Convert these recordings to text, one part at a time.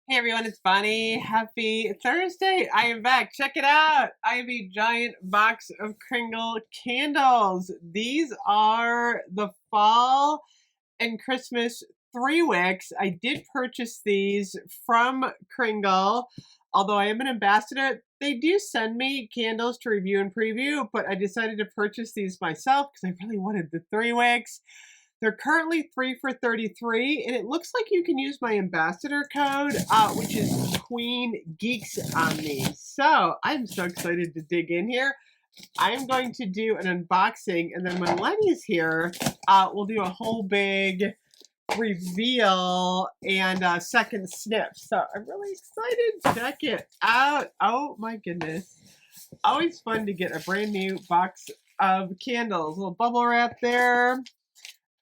Hey everyone, it's Bonnie. Happy Thursday. I am back. Check it out. I have a giant box of Kringle candles. These are the fall and Christmas 3 wicks. I did purchase these from Kringle. Although I am an ambassador, they do send me candles to review and preview, but I decided to purchase these myself because I really wanted the 3 wicks. They're currently 3 for 33, and it looks like you can use my ambassador code, which is Queen Geeks on these. So I'm so excited to dig in here. I'm going to do an unboxing, and then when Lenny's here, we'll do a whole big reveal and second sniff. So I'm really excited. Check it out. Oh my goodness. Always fun to get a brand new box of candles. A little bubble wrap there.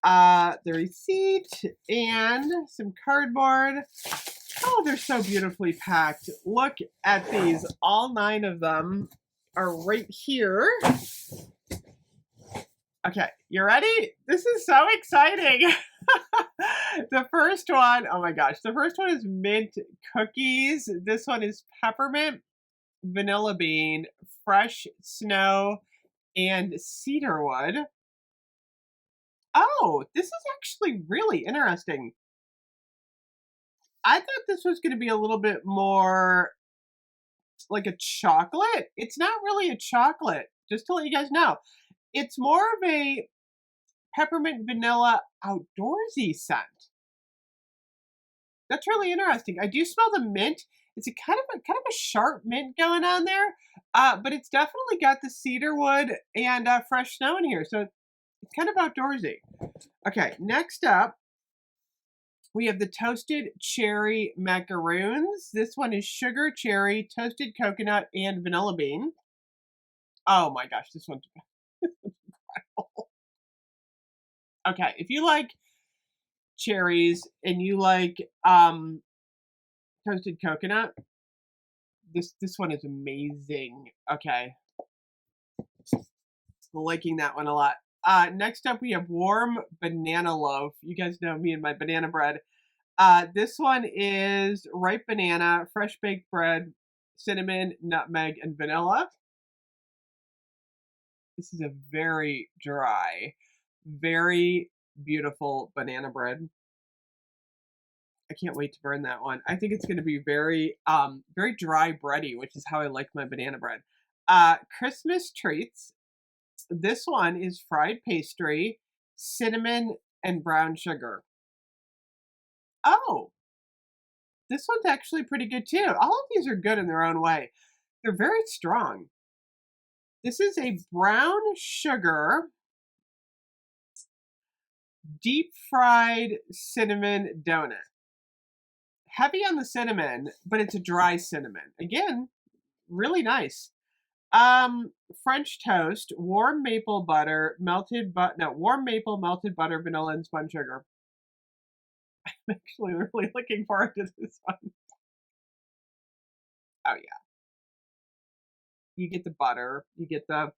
The receipt and some cardboard. Oh, they're so beautifully packed. Look at these. All 9 of them are right here. Okay, you ready? This is so exciting. The first one, oh my gosh, the first one is mint cookies. This one is peppermint, vanilla bean, fresh snow, and cedarwood. Oh, this is actually really interesting. I thought this was going to be a little bit more like a chocolate. It's not really a chocolate, just to let you guys know. It's more of a peppermint vanilla outdoorsy scent. That's really interesting. I do smell the mint. It's a kind of a sharp mint going on there, but it's definitely got the cedarwood and fresh snow in here, so it's kind of outdoorsy. Okay, next up, we have the toasted cherry macaroons. This one is sugar cherry, toasted coconut, and vanilla bean. Oh my gosh, this one's incredible. Okay, if you like cherries and you like toasted coconut, this one is amazing. Okay, liking that one a lot. Next up, we have warm banana loaf. You guys know me and my banana bread. This one is ripe banana, fresh baked bread, cinnamon, nutmeg, and vanilla. This is a very dry, very beautiful banana bread. I can't wait to burn that one. I think it's going to be very, very dry bready, which is how I like my banana bread. Christmas treats. This one is fried pastry, cinnamon, and brown sugar. Oh, this one's actually pretty good too. All of these are good in their own way. They're very strong. This is a brown sugar, deep fried cinnamon donut. Heavy on the cinnamon, but it's a dry cinnamon. Again, really nice. French toast, warm maple butter, warm maple, melted butter, vanilla, and spun sugar. I'm actually really looking forward to this one. Oh yeah. You get the butter, you get the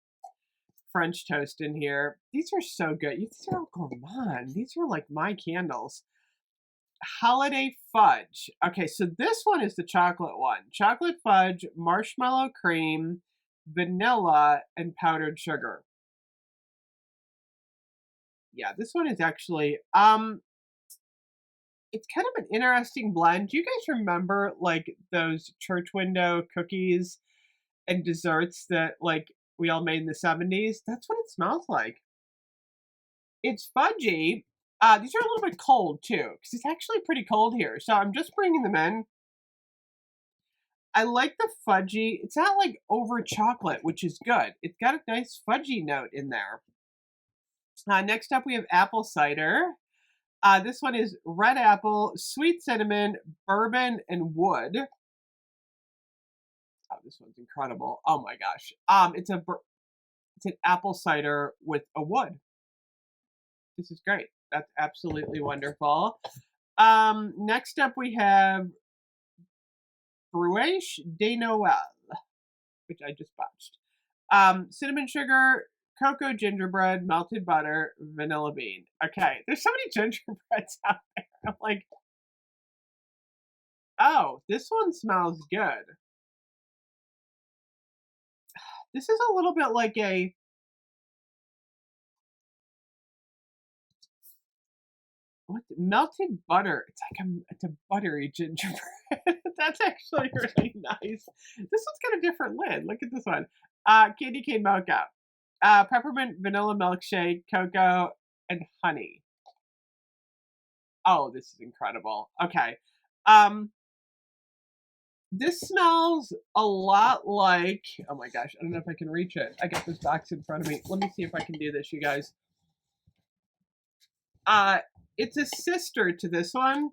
French toast in here. These are so good. These are all gourmand. These are like my candles. Holiday fudge. Okay, so this one is the chocolate one. Chocolate fudge, marshmallow cream, vanilla, and powdered sugar. Yeah, this one is actually it's kind of an interesting blend. Do you guys remember like those church window cookies and desserts that like we all made in the 70s? That's what it smells like. It's fudgy. These are a little bit cold too, because it's actually pretty cold here. So I'm just bringing them in. I like the fudgy. It's not like over chocolate, which is good. It's got a nice fudgy note in there. Next up, we have apple cider. This one is red apple, sweet cinnamon, bourbon, and wood. Oh, this one's incredible. Oh my gosh. It's an apple cider with a wood. This is great. That's absolutely wonderful. Next up we have Brueche de Noël, which I just botched. Cinnamon sugar, cocoa gingerbread, melted butter, vanilla bean. Okay, there's so many gingerbreads out there. I'm like, Oh, this one smells good. This is a little bit like a what melted butter. It's like it's a buttery gingerbread. That's actually really nice. This one's got a different lid. Look at this one. Candy cane mocha. Peppermint vanilla milkshake, cocoa, and honey. Oh, this is incredible. Okay. Um, this smells a lot like, oh my gosh, I don't know if I can reach it. I got this box in front of me. Let me see if I can do this, you guys. Uh, it's a sister to this one,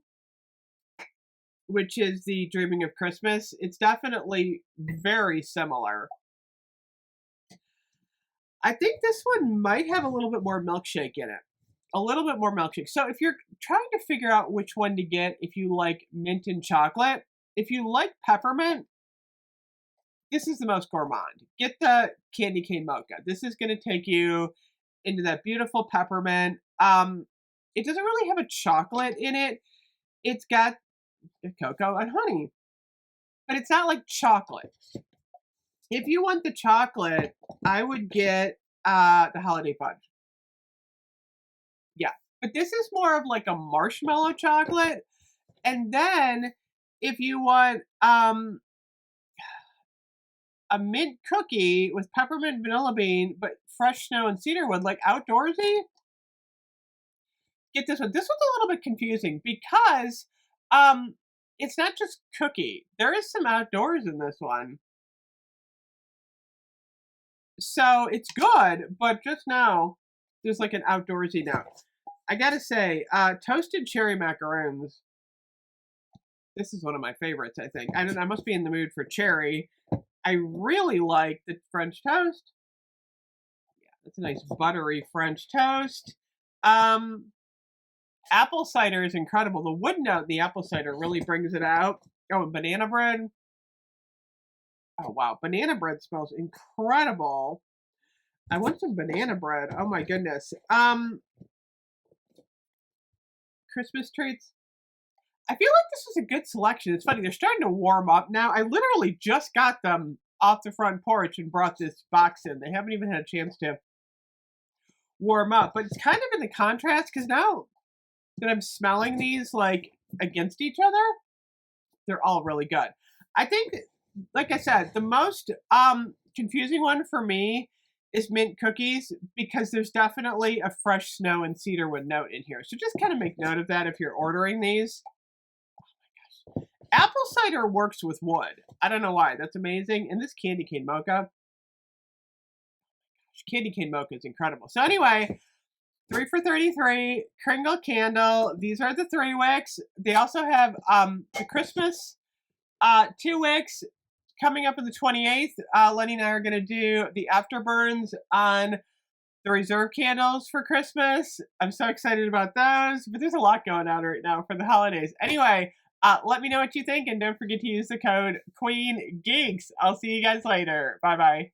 which is the Dreaming of Christmas. It's definitely very similar. I think this one might have a little bit more milkshake in it. A little bit more milkshake. So if you're trying to figure out which one to get, if you like mint and chocolate, if you like peppermint, this is the most gourmand. Get the candy cane mocha. This is going to take you into that beautiful peppermint. It doesn't really have a chocolate in it. It's got cocoa and honey, but it's not like chocolate. If you want the chocolate, I would get the holiday fudge. Yeah, but this is more of like a marshmallow chocolate. And then if you want a mint cookie with peppermint vanilla bean, but fresh snow and cedarwood, like outdoorsy, get this one. This one's a little bit confusing because it's not just cookie. There is some outdoors in this one. So it's good, but just now there's like an outdoorsy note. I gotta say, toasted cherry macaroons. This is one of my favorites, I think. I must be in the mood for cherry. I really like the French toast. Yeah, that's a nice buttery French toast. Apple cider is incredible. The wood note in the apple cider really brings it out. Oh, and banana bread. Oh, wow. Banana bread smells incredible. I want some banana bread. Oh, my goodness. Christmas treats. I feel like this was a good selection. It's funny, they're starting to warm up now. I literally just got them off the front porch and brought this box in. They haven't even had a chance to warm up, but it's kind of in the contrast because now that I'm smelling these like against each other, they're all really good. I think, like I said, the most confusing one for me is mint cookies because there's definitely a fresh snow and cedarwood note in here. So just kind of make note of that if you're ordering these. Apple cider works with wood. I don't know why. That's amazing. And this candy cane mocha. Candy cane mocha is incredible. So anyway, 3 for 33, Kringle Candle. These are the 3 wicks. They also have the Christmas 2 wicks coming up on the 28th. Lenny and I are going to do the afterburns on the reserve candles for Christmas. I'm so excited about those. But there's a lot going on right now for the holidays. Anyway, let me know what you think, and don't forget to use the code QueenGeeks. I'll see you guys later. Bye-bye.